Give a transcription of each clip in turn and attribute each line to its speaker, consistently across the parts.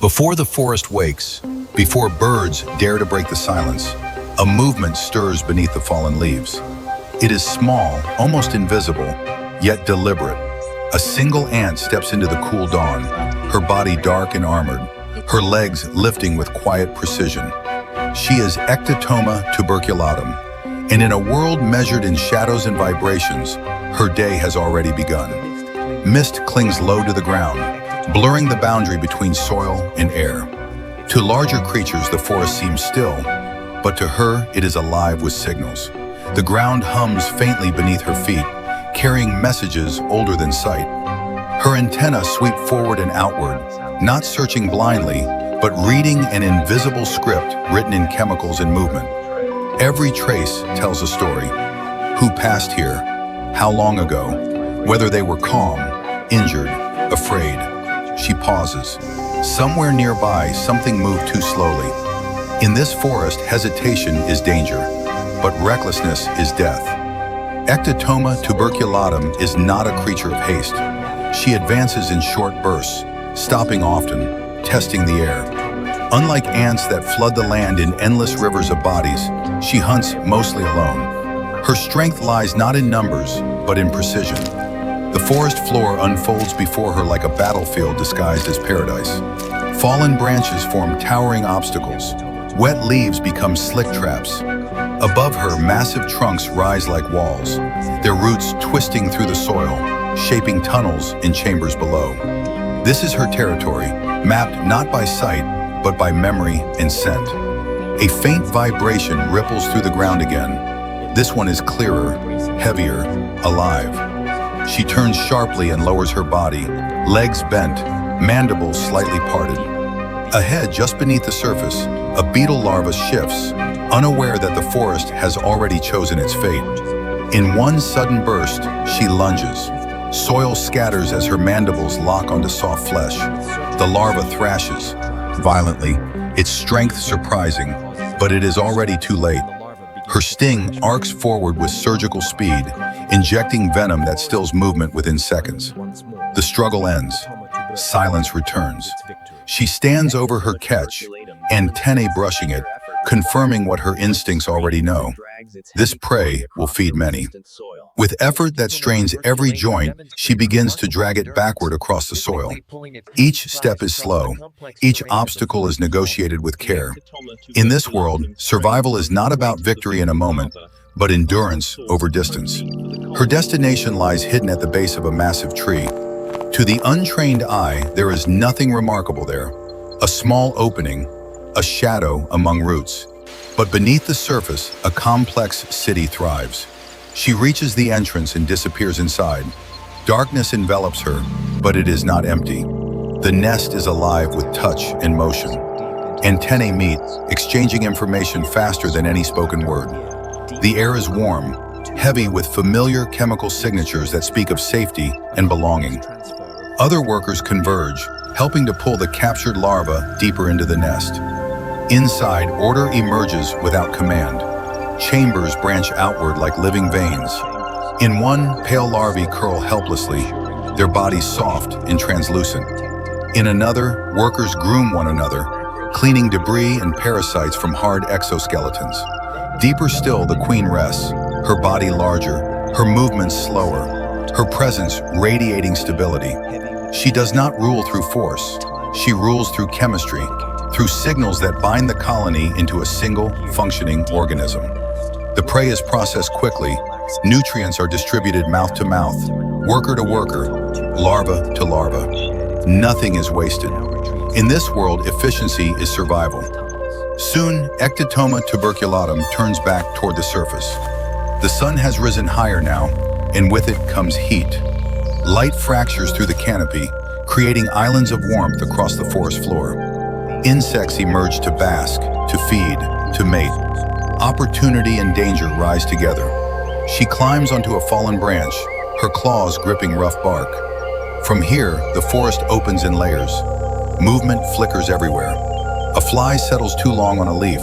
Speaker 1: Before the forest wakes, before birds dare to break the silence, a movement stirs beneath the fallen leaves. It is small, almost invisible, yet deliberate. A single ant steps into the cool dawn, her body dark and armored, her legs lifting with quiet precision. She is Ectatomma tuberculatum, and in a world measured in shadows and vibrations, her day has already begun. Mist clings low to the ground, blurring the boundary between soil and air. To larger creatures, the forest seems still, but to her, it is alive with signals. The ground hums faintly beneath her feet, carrying messages older than sight. Her antennae sweep forward and outward, not searching blindly, but reading an invisible script written in chemicals and movement. Every trace tells a story. Who passed here? How long ago? Whether they were calm, injured, afraid. She pauses. Somewhere nearby, something moved too slowly. In this forest, hesitation is danger, but recklessness is death. Ectatomma tuberculatum is not a creature of haste. She advances in short bursts, stopping often, testing the air. Unlike ants that flood the land in endless rivers of bodies, she hunts mostly alone. Her strength lies not in numbers, but in precision. The forest floor unfolds before her like a battlefield disguised as paradise. Fallen branches form towering obstacles. Wet leaves become slick traps. Above her, massive trunks rise like walls, their roots twisting through the soil, shaping tunnels in chambers below. This is her territory, mapped not by sight, but by memory and scent. A faint vibration ripples through the ground again. This one is clearer, heavier, alive. She turns sharply and lowers her body, legs bent, mandibles slightly parted. Ahead, just beneath the surface, a beetle larva shifts, unaware that the forest has already chosen its fate. In one sudden burst, she lunges. Soil scatters as her mandibles lock onto soft flesh. The larva thrashes violently, its strength surprising, but it is already too late. Her sting arcs forward with surgical speed, injecting venom that stills movement within seconds. The struggle ends. Silence returns. She stands over her catch, antennae brushing it, confirming what her instincts already know. This prey will feed many. With effort that strains every joint, she begins to drag it backward across the soil. Each step is slow. Each obstacle is negotiated with care. In this world, survival is not about victory in a moment, but endurance over distance. Her destination lies hidden at the base of a massive tree. To the untrained eye, there is nothing remarkable there. A small opening, a shadow among roots. But beneath the surface, a complex city thrives. She reaches the entrance and disappears inside. Darkness envelops her, but it is not empty. The nest is alive with touch and motion. Antennae meet, exchanging information faster than any spoken word. The air is warm, heavy with familiar chemical signatures that speak of safety and belonging. Other workers converge, helping to pull the captured larva deeper into the nest. Inside, order emerges without command. Chambers branch outward like living veins. In one, pale larvae curl helplessly, their bodies soft and translucent. In another, workers groom one another, cleaning debris and parasites from hard exoskeletons. Deeper still, the queen rests, her body larger, her movements slower, her presence radiating stability. She does not rule through force. She rules through chemistry, through signals that bind the colony into a single, functioning organism. The prey is processed quickly. Nutrients are distributed mouth to mouth, worker to worker, larva to larva. Nothing is wasted. In this world, efficiency is survival. Soon, Ectatomma tuberculatum turns back toward the surface. The sun has risen higher now, and with it comes heat. Light fractures through the canopy, creating islands of warmth across the forest floor. Insects emerge to bask, to feed, to mate. Opportunity and danger rise together. She climbs onto a fallen branch, her claws gripping rough bark. From here, the forest opens in layers. Movement flickers everywhere. A fly settles too long on a leaf.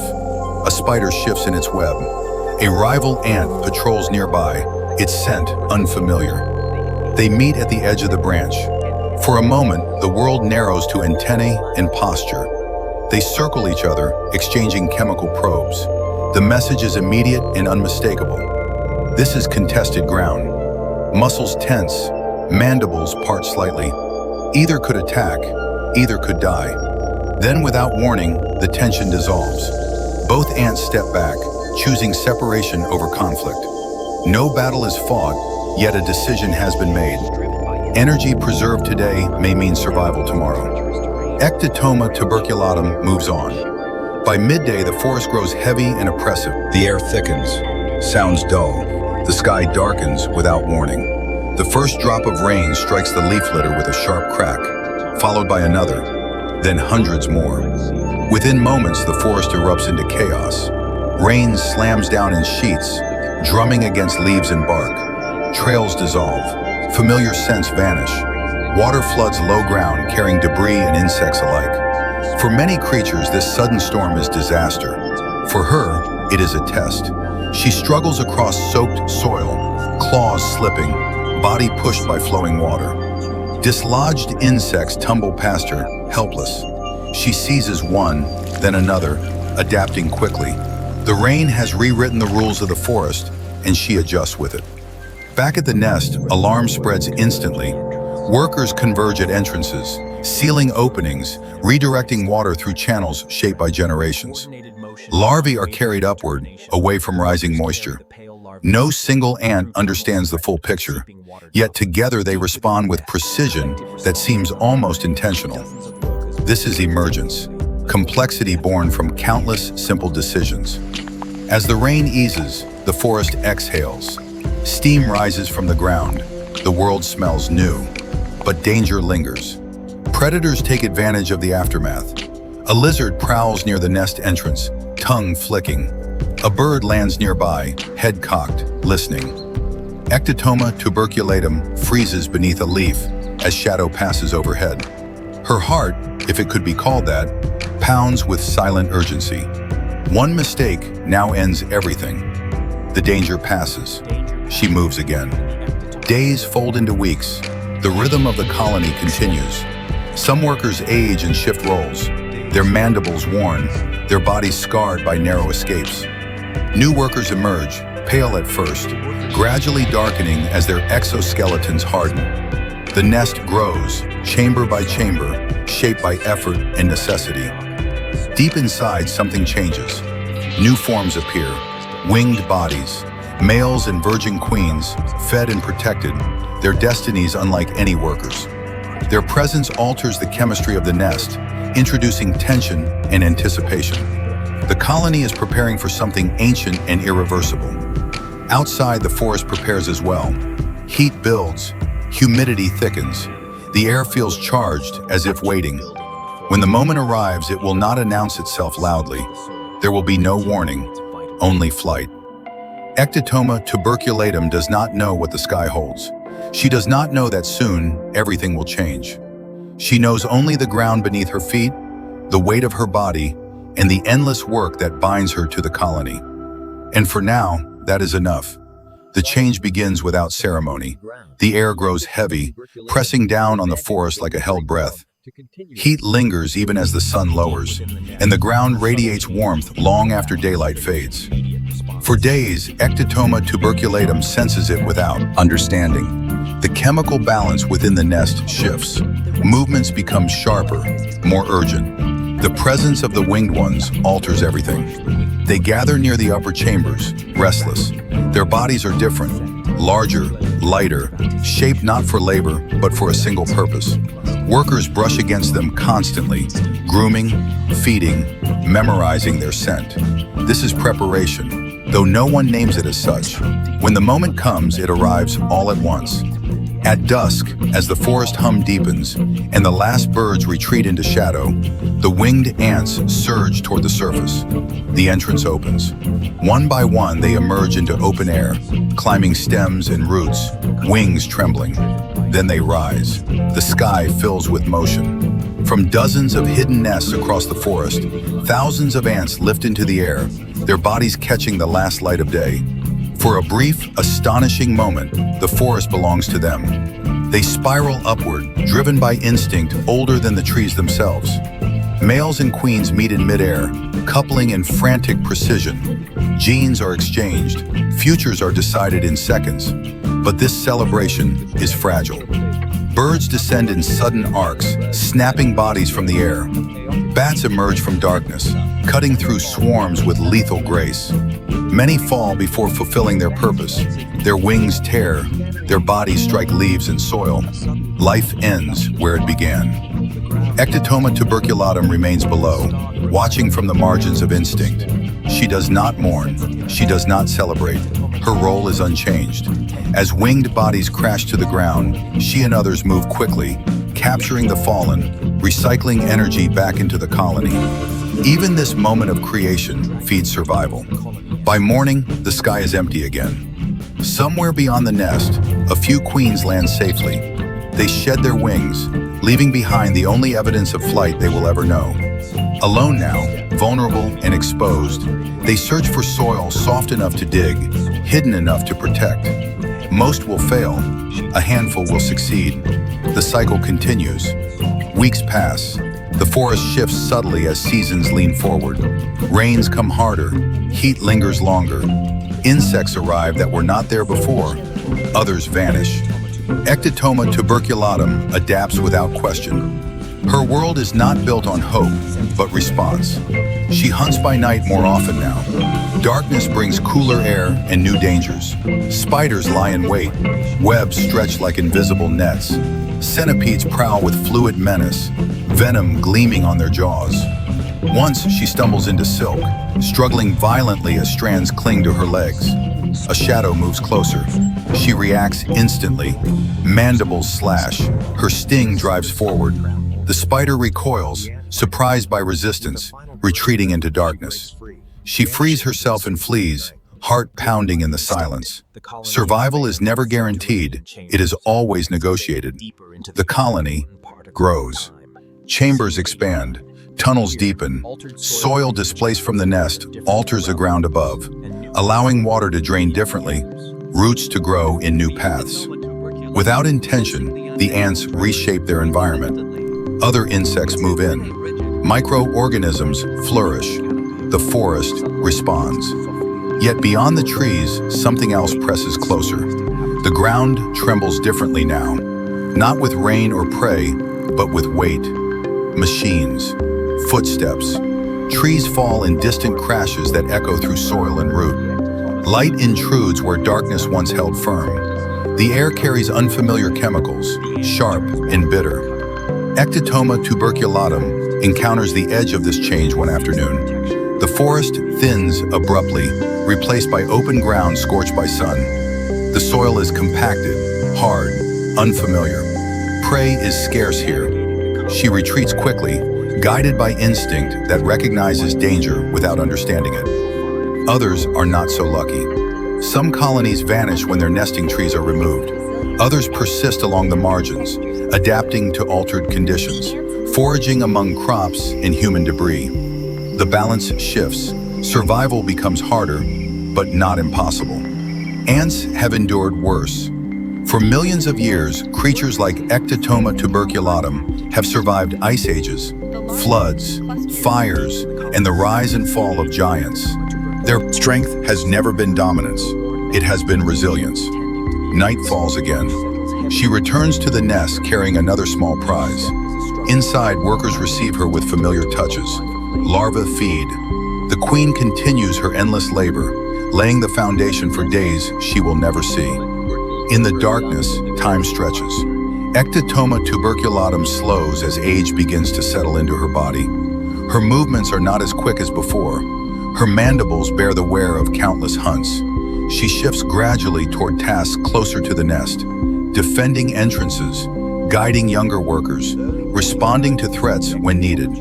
Speaker 1: A spider shifts in its web. A rival ant patrols nearby, its scent unfamiliar. They meet at the edge of the branch. For a moment, the world narrows to antennae and posture. They circle each other, exchanging chemical probes. The message is immediate and unmistakable. This is contested ground. Muscles tense, mandibles part slightly. Either could attack, either could die. Then, without warning, the tension dissolves. Both ants step back, choosing separation over conflict. No battle is fought, yet a decision has been made. Energy preserved today may mean survival tomorrow. Ectatomma tuberculatum moves on. By midday, the forest grows heavy and oppressive. The air thickens, sounds dull. The sky darkens without warning. The first drop of rain strikes the leaf litter with a sharp crack, followed by another, then hundreds more. Within moments, the forest erupts into chaos. Rain slams down in sheets, drumming against leaves and bark. Trails dissolve. Familiar scents vanish. Water floods low ground, carrying debris and insects alike. For many creatures, this sudden storm is disaster. For her, it is a test. She struggles across soaked soil, claws slipping, body pushed by flowing water. Dislodged insects tumble past her, helpless. She seizes one, then another, adapting quickly. The rain has rewritten the rules of the forest, and she adjusts with it. Back at the nest, alarm spreads instantly. Workers converge at entrances, sealing openings, redirecting water through channels shaped by generations. Larvae are carried upward, away from rising moisture. No single ant understands the full picture, yet together they respond with precision that seems almost intentional. This is emergence, complexity born from countless simple decisions. As the rain eases, the forest exhales. Steam rises from the ground. The world smells new, but danger lingers. Predators take advantage of the aftermath. A lizard prowls near the nest entrance, tongue flicking. A bird lands nearby, head cocked, listening. Ectatomma tuberculatum freezes beneath a leaf as shadow passes overhead. Her heart, if it could be called that, pounds with silent urgency. One mistake now ends everything. The danger passes. She moves again. Days fold into weeks. The rhythm of the colony continues. Some workers age and shift roles, their mandibles worn, their bodies scarred by narrow escapes. New workers emerge, pale at first, gradually darkening as their exoskeletons harden. The nest grows, chamber by chamber, shaped by effort and necessity. Deep inside, something changes. New forms appear, winged bodies, males and virgin queens, fed and protected, their destinies unlike any workers. Their presence alters the chemistry of the nest, introducing tension and anticipation. The colony is preparing for something ancient and irreversible. Outside, the forest prepares as well. Heat builds, humidity thickens. The air feels charged, as if waiting. When the moment arrives, it will not announce itself loudly. There will be no warning, only flight. Ectatomma tuberculatum does not know what the sky holds. She does not know that soon, everything will change. She knows only the ground beneath her feet, the weight of her body, and the endless work that binds her to the colony. And for now, that is enough. The change begins without ceremony. The air grows heavy, pressing down on the forest like a held breath. Heat lingers even as the sun lowers, and the ground radiates warmth long after daylight fades. For days, Ectatomma tuberculatum senses it without understanding. The chemical balance within the nest shifts. Movements become sharper, more urgent. The presence of the winged ones alters everything. They gather near the upper chambers, restless. Their bodies are different, larger, lighter, shaped not for labor, but for a single purpose. Workers brush against them constantly, grooming, feeding, memorizing their scent. This is preparation, though no one names it as such. When the moment comes, it arrives all at once. At dusk, as the forest hum deepens and the last birds retreat into shadow, the winged ants surge toward the surface. The entrance opens. One by one, they emerge into open air, climbing stems and roots, wings trembling. Then they rise. The sky fills with motion. From dozens of hidden nests across the forest, thousands of ants lift into the air, their bodies catching the last light of day. For a brief, astonishing moment, the forest belongs to them. They spiral upward, driven by instinct older than the trees themselves. Males and queens meet in midair, coupling in frantic precision. Genes are exchanged, futures are decided in seconds. But this celebration is fragile. Birds descend in sudden arcs, snapping bodies from the air. Bats emerge from darkness, cutting through swarms with lethal grace. Many fall before fulfilling their purpose. Their wings tear, their bodies strike leaves and soil. Life ends where it began. Ectatomma tuberculatum remains below, watching from the margins of instinct. She does not mourn, she does not celebrate. Her role is unchanged. As winged bodies crash to the ground, she and others move quickly, capturing the fallen, recycling energy back into the colony. Even this moment of creation feeds survival. By morning, the sky is empty again. Somewhere beyond the nest, a few queens land safely. They shed their wings, leaving behind the only evidence of flight they will ever know. Alone now, vulnerable and exposed, they search for soil soft enough to dig, hidden enough to protect. Most will fail, a handful will succeed. The cycle continues. Weeks pass. The forest shifts subtly as seasons lean forward. Rains come harder, heat lingers longer. Insects arrive that were not there before. Others vanish. Ectatomma tuberculatum adapts without question. Her world is not built on hope, but response. She hunts by night more often now. Darkness brings cooler air and new dangers. Spiders lie in wait, webs stretch like invisible nets. Centipedes prowl with fluid menace, venom gleaming on their jaws. Once she stumbles into silk, struggling violently as strands cling to her legs. A shadow moves closer. She reacts instantly. Mandibles slash. Her sting drives forward. The spider recoils, surprised by resistance, retreating into darkness. She frees herself and flees, heart pounding in the silence. Survival is never guaranteed, it is always negotiated. The colony grows. Chambers expand, tunnels deepen, soil displaced from the nest alters the ground above, allowing water to drain differently, roots to grow in new paths. Without intention, the ants reshape their environment. Other insects move in. Microorganisms flourish. The forest responds. Yet beyond the trees, something else presses closer. The ground trembles differently now, not with rain or prey, but with weight. Machines, footsteps. Trees fall in distant crashes that echo through soil and root. Light intrudes where darkness once held firm. The air carries unfamiliar chemicals, sharp and bitter. Ectatomma tuberculatum encounters the edge of this change one afternoon. The forest thins abruptly, replaced by open ground scorched by sun. The soil is compacted, hard, unfamiliar. Prey is scarce here. She retreats quickly, guided by instinct that recognizes danger without understanding it. Others are not so lucky. Some colonies vanish when their nesting trees are removed. Others persist along the margins, adapting to altered conditions, foraging among crops and human debris. The balance shifts. Survival becomes harder, but not impossible. Ants have endured worse. For millions of years, creatures like Ectatomma tuberculatum have survived ice ages, floods, fires, and the rise and fall of giants. Their strength has never been dominance. It has been resilience. Night falls again. She returns to the nest carrying another small prize. Inside, workers receive her with familiar touches. Larvae feed. The queen continues her endless labor, laying the foundation for days she will never see. In the darkness, time stretches. Ectatomma tuberculatum slows as age begins to settle into her body. Her movements are not as quick as before. Her mandibles bear the wear of countless hunts. She shifts gradually toward tasks closer to the nest, defending entrances, guiding younger workers, responding to threats when needed.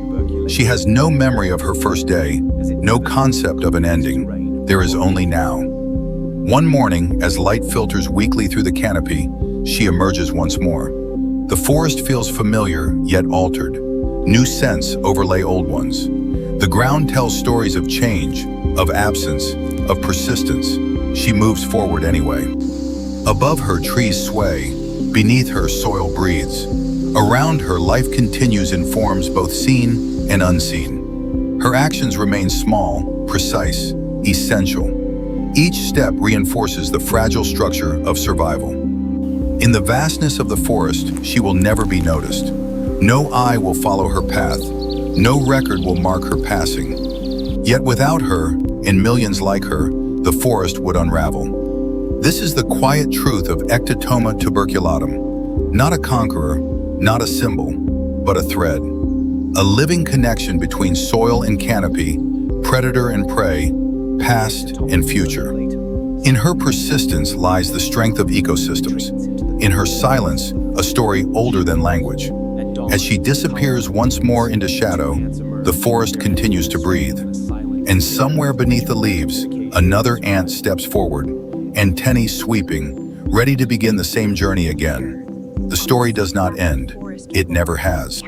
Speaker 1: She has no memory of her first day, no concept of an ending. There is only now. One morning, as light filters weakly through the canopy, she emerges once more. The forest feels familiar, yet altered. New scents overlay old ones. The ground tells stories of change, of absence, of persistence. She moves forward anyway. Above her, trees sway, Beneath her, soil breathes. Around her, life continues in forms both seen and unseen. Her actions remain small, precise, essential. Each step reinforces the fragile structure of survival. In the vastness of the forest, she will never be noticed. No eye will follow her path. No record will mark her passing. Yet without her, and millions like her, the forest would unravel. This is the quiet truth of Ectatomma tuberculatum. Not a conqueror, not a symbol, but a thread. A living connection between soil and canopy, predator and prey, past and future. In her persistence lies the strength of ecosystems. In her silence, a story older than language. As she disappears once more into shadow, the forest continues to breathe. And somewhere beneath the leaves, another ant steps forward, antennae sweeping, ready to begin the same journey again. The story does not end. It never has.